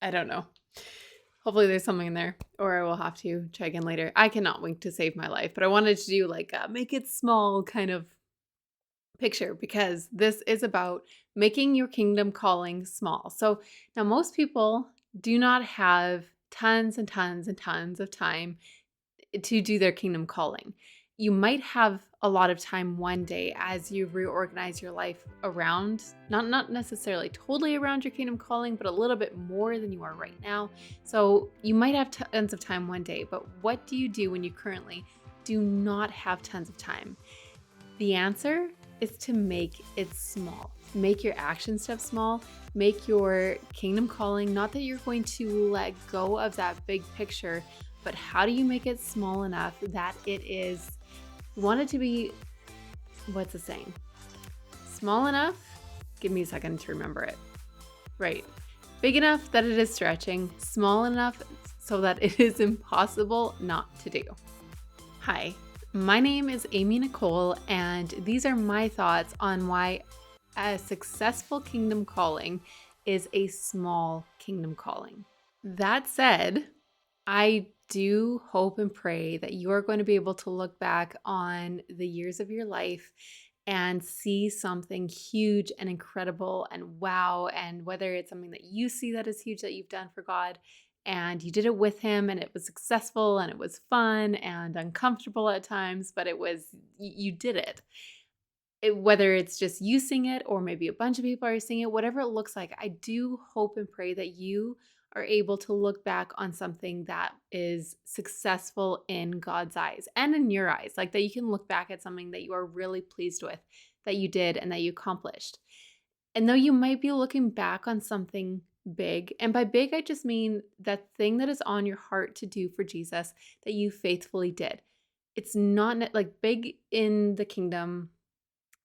I don't know. Hopefully there's something in there, or I will have to try again later. I cannot wait to save my life, but I wanted to do like a make it small kind of picture because this is about making your kingdom calling small. So now most people do not have tons and tons and tons of time to do their kingdom calling. You might have a lot of time one day as you reorganize your life around, not necessarily totally around your kingdom calling, but a little bit more than you are right now. So you might have tons of time one day, but what do you do when you currently do not have tons of time? The answer is to make it small. Make your action steps small. Make your kingdom calling, not that you're going to let go of that big picture, but how do you make it small enough that it is, you want it to be, what's the saying? Small enough? Give me a second to remember it. Right. Big enough that it is stretching, small enough so that it is impossible not to do. Hi, my name is Amy Nicole, and these are my thoughts on why a successful kingdom calling is a small kingdom calling. That said, I do hope and pray that you are going to be able to look back on the years of your life and see something huge and incredible and wow. And whether it's something that you see that is huge that you've done for God and you did it with Him and it was successful and it was fun and uncomfortable at times, but you did it. Whether it's just you sing it or maybe a bunch of people are singing it, whatever it looks like, I do hope and pray that you are able to look back on something that is successful in God's eyes and in your eyes, like that you can look back at something that you are really pleased with that you did and that you accomplished. And though you might be looking back on something big, and by big, I just mean that thing that is on your heart to do for Jesus that you faithfully did. It's not like big in the kingdom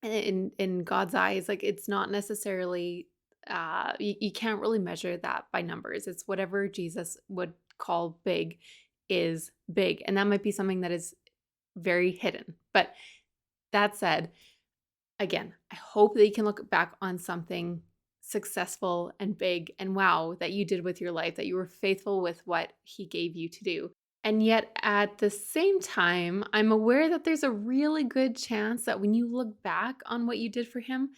in God's eyes, like it's not necessarily you can't really measure that by numbers. It's whatever Jesus would call big is big. And that might be something that is very hidden. But that said, again, I hope that you can look back on something successful and big and wow that you did with your life, that you were faithful with what He gave you to do. And yet, at the same time, I'm aware that there's a really good chance that when you look back on what you did for Him,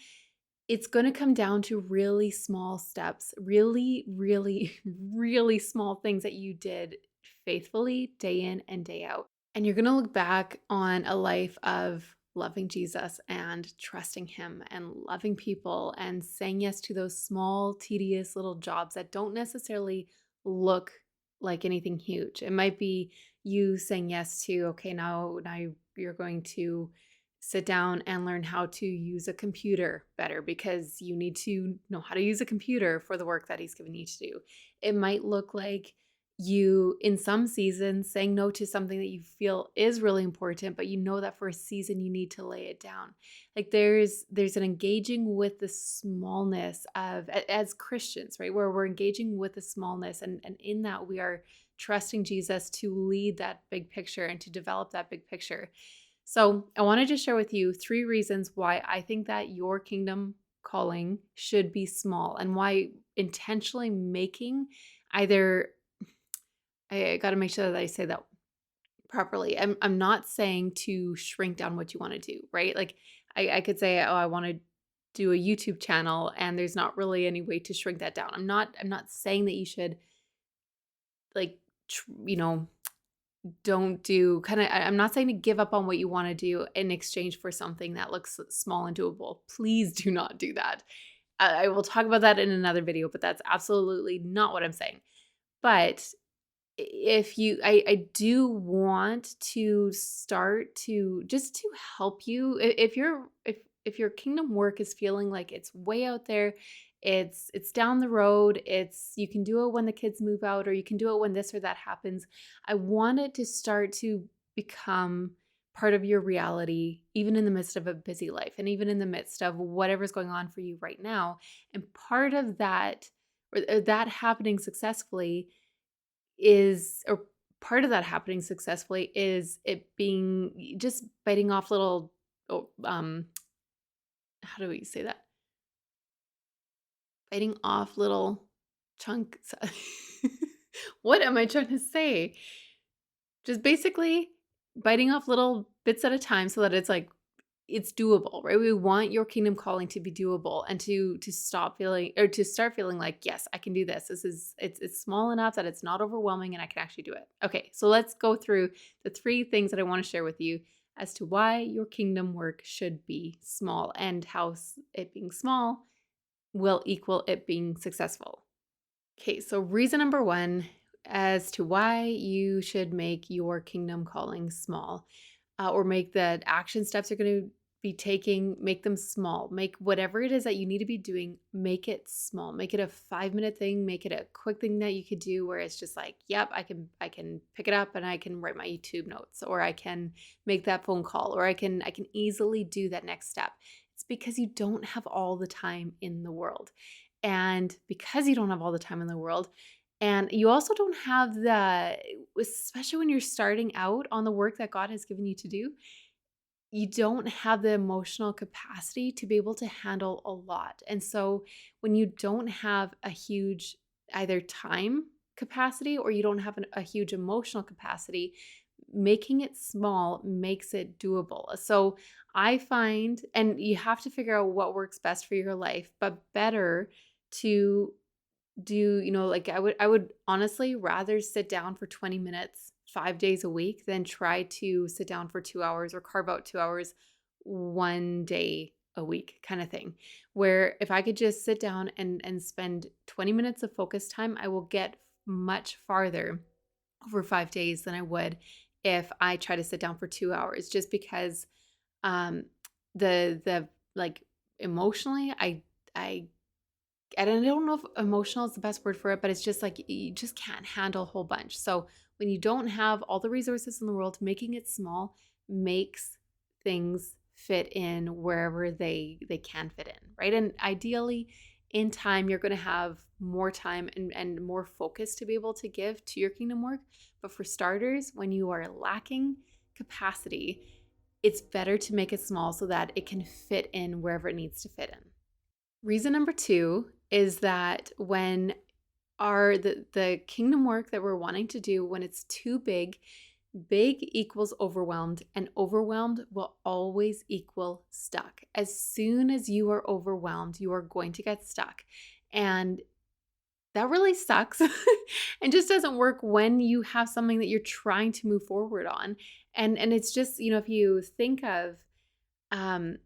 it's going to come down to really small steps, really, really, really small things that you did faithfully day in and day out. And you're going to look back on a life of loving Jesus and trusting Him and loving people and saying yes to those small, tedious little jobs that don't necessarily look like anything huge. It might be you saying yes to, okay, now you're going to sit down and learn how to use a computer better because you need to know how to use a computer for the work that He's given you to do. It might look like you, in some seasons, saying no to something that you feel is really important, but you know that for a season you need to lay it down. Like there's an engaging with the smallness of as Christians, right? Where we're engaging with the smallness, and in that we are trusting Jesus to lead that big picture and to develop that big picture. So I wanted to share with you 3 reasons why I think that your kingdom calling should be small and why intentionally making either, I got to make sure that I say that properly. I'm not saying to shrink down what you want to do, right? Like I could say, oh, I want to do a YouTube channel and there's not really any way to shrink that down. I'm not saying that you should like you know don't do kind of, I'm not saying to give up on what you want to do in exchange for something that looks small and doable. Please do not do that. I will talk about that in another video, but that's absolutely not what I'm saying. But if you, I do want to start to just to help you if your kingdom work is feeling like it's way out there, it's down the road, it's you can do it when the kids move out or you can do it when this or that happens. I want it to start to become part of your reality even in the midst of a busy life and even in the midst of whatever's going on for you right now. And part of that or that happening successfully is or part of that happening successfully is it being just biting off little oh, how do we say that? Biting off little chunk. What am I trying to say? Just basically biting off little bits at a time so that it's like it's doable, right? We want your kingdom calling to be doable and to stop feeling or to start feeling like, yes, I can do this. This is it's small enough that it's not overwhelming and I can actually do it. Okay, so let's go through the three things that I want to share with you as to why your kingdom work should be small and how it being small will equal it being successful. Okay, so reason number one as to why you should make your kingdom calling small, or make the action steps you're going to be taking, make them small. Make whatever it is that you need to be doing, make it small. Make it a 5-minute thing, make it a quick thing that you could do where it's just like, yep, I can pick it up and I can write my YouTube notes, or I can make that phone call, or I can easily do that next step. It's because you don't have all the time in the world. And because you don't have all the time in the world, and you also don't have especially when you're starting out on the work that God has given you to do, you don't have the emotional capacity to be able to handle a lot. And so when you don't have a huge either time capacity or you don't have a huge emotional capacity, making it small makes it doable. So I find, and you have to figure out what works best for your life, but better to do, like I would honestly rather sit down for 20 minutes 5 days a week than try to sit down for 2 hours or carve out 2 hours one day a week kind of thing. Where if I could just sit down and spend 20 minutes of focus time, I will get much farther over 5 days than I would if I try to sit down for 2 hours, just because um the like emotionally I and I don't know if emotional is the best word for it, but it's just like you just can't handle a whole bunch. So when you don't have all the resources in the world, making it small makes things fit in wherever they can fit in, right? And ideally, in time, you're going to have more time and more focus to be able to give to your kingdom work. But for starters, when you are lacking capacity, it's better to make it small so that it can fit in wherever it needs to fit in. Reason number two is that when the kingdom work that we're wanting to do, when it's too big, big equals overwhelmed, and overwhelmed will always equal stuck. As soon as you are overwhelmed, you are going to get stuck. And that really sucks and just doesn't work when you have something that you're trying to move forward on. And it's just, if you think of um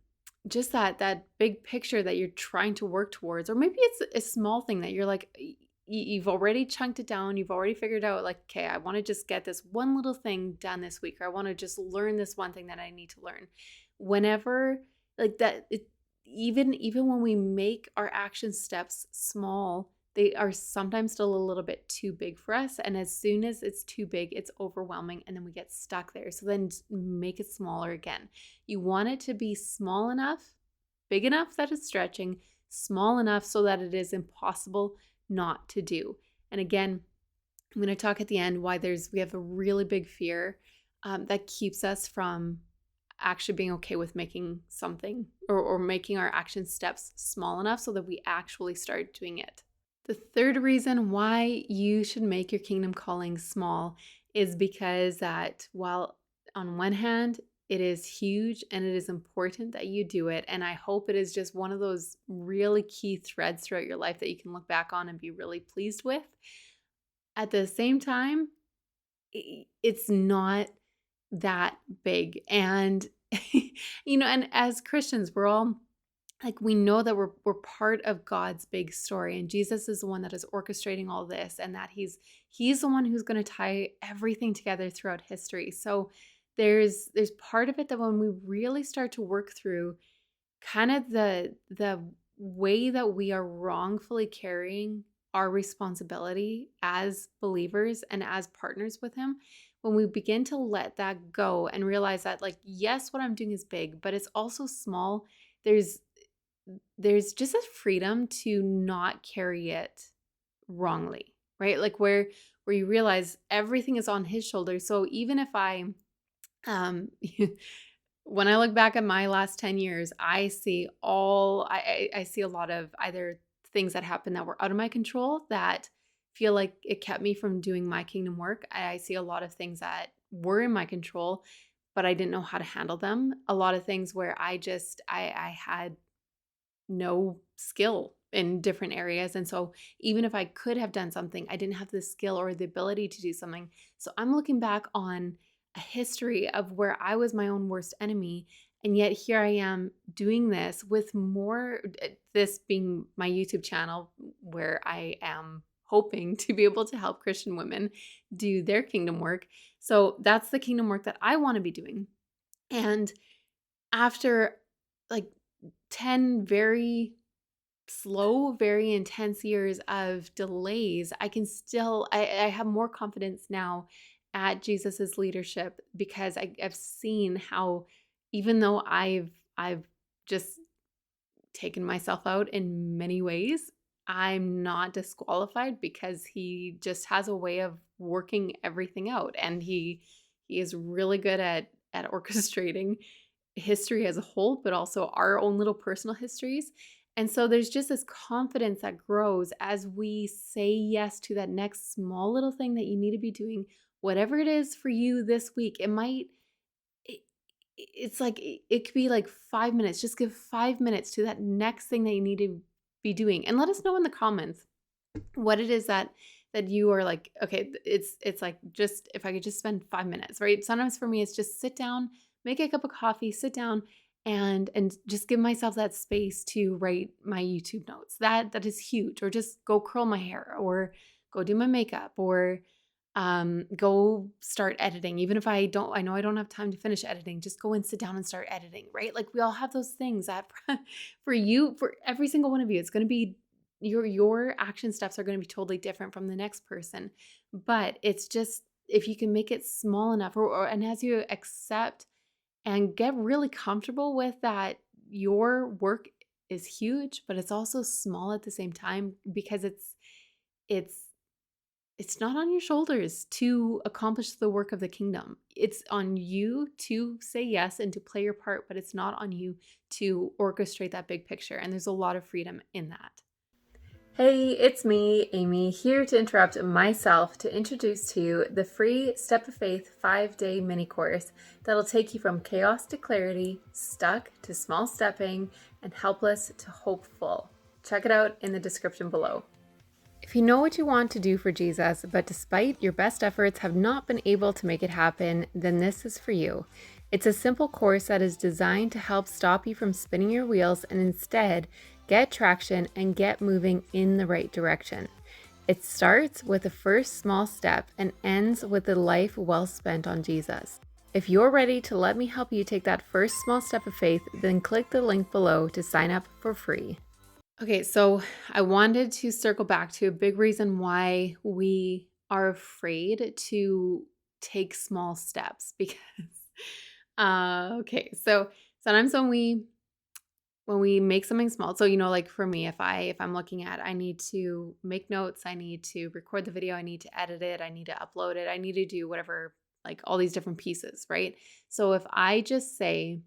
just that big picture that you're trying to work towards, or maybe it's a small thing that you're like you've already chunked it down, you've already figured out like, okay, I want to just get this one little thing done this week, or I want to just learn this one thing that I need to learn. Whenever like that, even when we make our action steps small, they are sometimes still a little bit too big for us. And as soon as it's too big, it's overwhelming and then we get stuck there. So then make it smaller again. You want it to be small enough, big enough that it's stretching, small enough so that it is impossible not to do. And again, I'm going to talk at the end why we have a really big fear that keeps us from actually being okay with making something or making our action steps small enough so that we actually start doing it. The third reason why you should make your kingdom calling small is because that while on one hand, it is huge and it is important that you do it. And I hope it is just one of those really key threads throughout your life that you can look back on and be really pleased with. At the same time, it's not that big. And, and as Christians, we're all like, we know that we're part of God's big story, and Jesus is the one that is orchestrating all this, and that he's the one who's going to tie everything together throughout history. So there's part of it that when we really start to work through kind of the way that we are wrongfully carrying our responsibility as believers and as partners with him, when we begin to let that go and realize that, like, yes, what I'm doing is big, but it's also small, there's just a freedom to not carry it wrongly, right? Like where you realize everything is on his shoulders. So even if um when I look back at my last 10 years, I see I see a lot of either things that happened that were out of my control that feel like it kept me from doing my kingdom work. I see a lot of things that were in my control, but I didn't know how to handle them. A lot of things where I had no skill in different areas. And so even if I could have done something, I didn't have the skill or the ability to do something. So I'm looking back on a history of where I was my own worst enemy. And yet here I am doing this with more, this being my YouTube channel, where I am hoping to be able to help Christian women do their kingdom work. So that's the kingdom work that I want to be doing. And after like 10 very slow, very intense years of delays, I can still, I have more confidence now at Jesus's leadership because I've seen how even though I've just taken myself out in many ways, I'm not disqualified because he just has a way of working everything out. And he is really good at orchestrating history as a whole, but also our own little personal histories. And so there's just this confidence that grows as we say yes to that next small little thing that you need to be doing, whatever it is for you this week. It might, it, it's like, it could be like 5 minutes. Just give 5 minutes to that next thing that you need to be doing. And let us know in the comments what it is that you are like, okay, it's like, just if I could just spend 5 minutes, right? Sometimes for me, it's just sit down, make a cup of coffee, sit down and just give myself that space to write my YouTube notes. That is huge. Or just go curl my hair or go do my makeup or go start editing. Even if I know I don't have time to finish editing, just go and sit down and start editing, right? Like we all have those things that for you, for every single one of you, it's going to be your action steps are going to be totally different from the next person. But it's just if you can make it small enough and as you accept and get really comfortable with that your work is huge, but it's also small at the same time because it's it's not on your shoulders to accomplish the work of the kingdom. It's on you to say yes and to play your part, but it's not on you to orchestrate that big picture. And there's a lot of freedom in that. Hey, it's me, Amy, here to interrupt myself to introduce to you the free Step of Faith 5-day mini course that'll take you from chaos to clarity, stuck to small stepping, and helpless to hopeful. Check it out in the description below. If you know what you want to do for Jesus, but despite your best efforts have not been able to make it happen, then this is for you. It's a simple course that is designed to help stop you from spinning your wheels and instead get traction and get moving in the right direction. It starts with the first small step and ends with a life well spent on Jesus. If you're ready to let me help you take that first small step of faith, then click the link below to sign up for free. Okay, so I wanted to circle back to a big reason why we are afraid to take small steps because okay, so sometimes when we make something small, so like for me, if I'm looking at I need to make notes, I need to record the video, I need to edit it, I need to upload it, I need to do whatever, like all these different pieces, right? So if I just say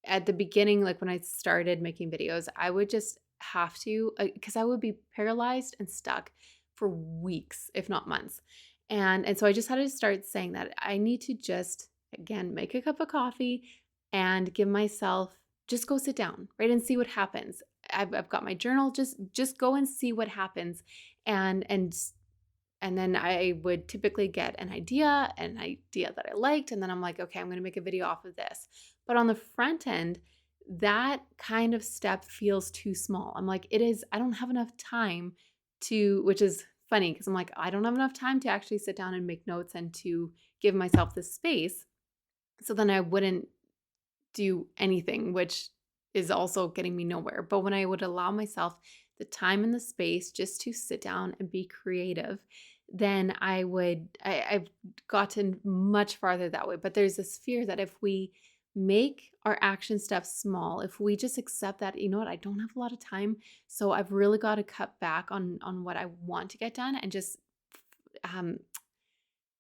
at the beginning, like when I started making videos, I would just have to, because I would be paralyzed and stuck for weeks, if not months. And so I just had to start saying that I need to just, again, make a cup of coffee and give myself, just go sit down, right? And see what happens. I've got my journal, just go and see what happens. And then I would typically get an idea that I liked. And then I'm like, okay, I'm going to make a video off of this. But on the front end, that kind of step feels too small. I'm like, I don't have enough time to, which is funny because I'm like, I don't have enough time to actually sit down and make notes and to give myself this space. So then I wouldn't do anything, which is also getting me nowhere. But when I would allow myself the time and the space just to sit down and be creative, then I've gotten much farther that way. But there's this fear that if we make our action steps small, if we just accept that, you know what, I don't have a lot of time, so I've really got to cut back on what I want to get done and just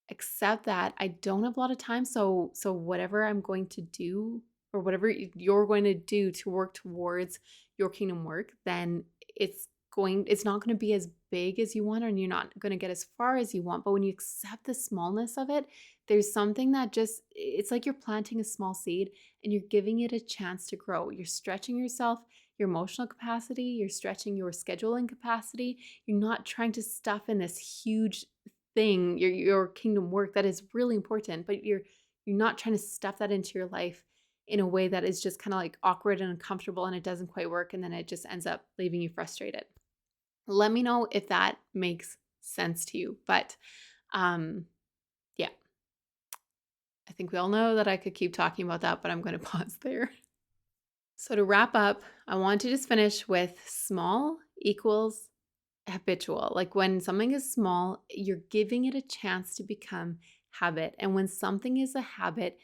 accept that I don't have a lot of time. So whatever I'm going to do or whatever you're going to do to work towards your kingdom work, then it's it's not going to be as big as you want, and you're not going to get as far as you want. But when you accept the smallness of it, there's something that just, it's like you're planting a small seed and you're giving it a chance to grow. You're stretching yourself, your emotional capacity, you're stretching your scheduling capacity. You're not trying to stuff in this huge thing, your kingdom work that is really important, but you're not trying to stuff that into your life in a way that is just kind of like awkward and uncomfortable, and it doesn't quite work, and then it just ends up leaving you frustrated. Let me know if that makes sense to you. But yeah, I think we all know that I could keep talking about that, but I'm going to pause there. So to wrap up, I want to just finish with small equals habitual. Like when something is small, you're giving it a chance to become habit. And when something is a habit,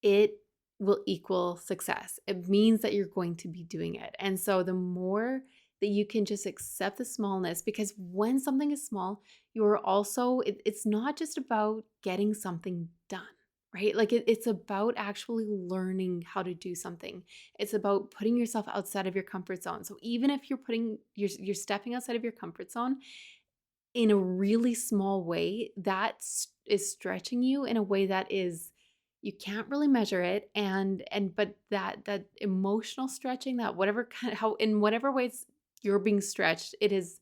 it will equal success. It means that you're going to be doing it. And so the more that you can just accept the smallness, because when something is small, you're also, it's not just about getting something done, right? Like it's about actually learning how to do something. It's about putting yourself outside of your comfort zone. So even if you're stepping outside of your comfort zone in a really small way, that is stretching you in a way that is, you can't really measure it, but that emotional stretching, that whatever kind of, how in whatever ways you're being stretched, it is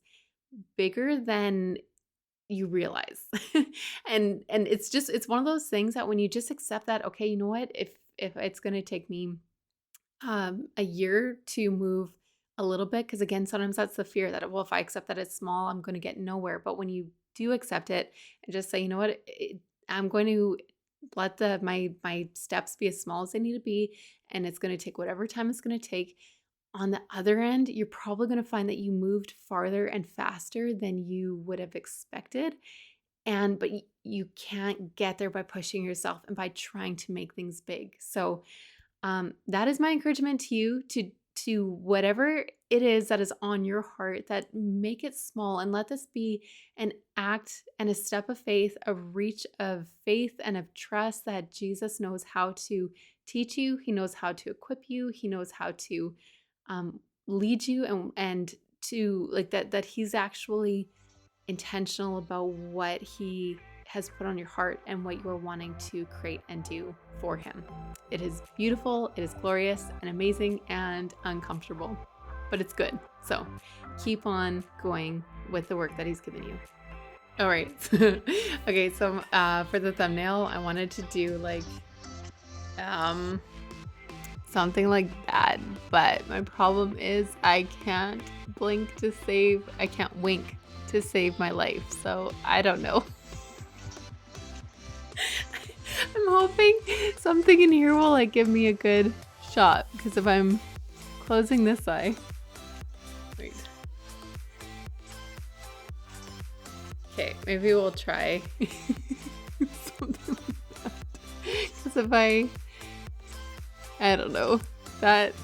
bigger than you realize. and it's one of those things that when you just accept that, okay, you know what, if it's going to take me a year to move a little bit, because again, sometimes that's the fear that, well, if I accept that it's small, I'm going to get nowhere. But when you do accept it and just say, you know what, I'm going to let my steps be as small as they need to be, and it's going to take whatever time it's going to take. On the other end, you're probably going to find that you moved farther and faster than you would have expected. But you can't get there by pushing yourself and by trying to make things big. So that is my encouragement to you, to whatever it is that is on your heart, that make it small, and let this be an act and a step of faith, a reach of faith and of trust that Jesus knows how to teach you. He knows how to equip you. He knows how to lead you, and to like that he's actually intentional about what he has put on your heart and what you're wanting to create and do for him. It is beautiful, it is glorious and amazing and uncomfortable, but it's good. So keep on going with the work that he's given you. All right. Okay, so for the thumbnail, I wanted to do like something like that, but my problem is I can't wink to save my life. So I don't know. I'm hoping something in here will like give me a good shot, because if I'm closing this eye, wait. Okay, maybe we'll try something like that. Because if I don't know, that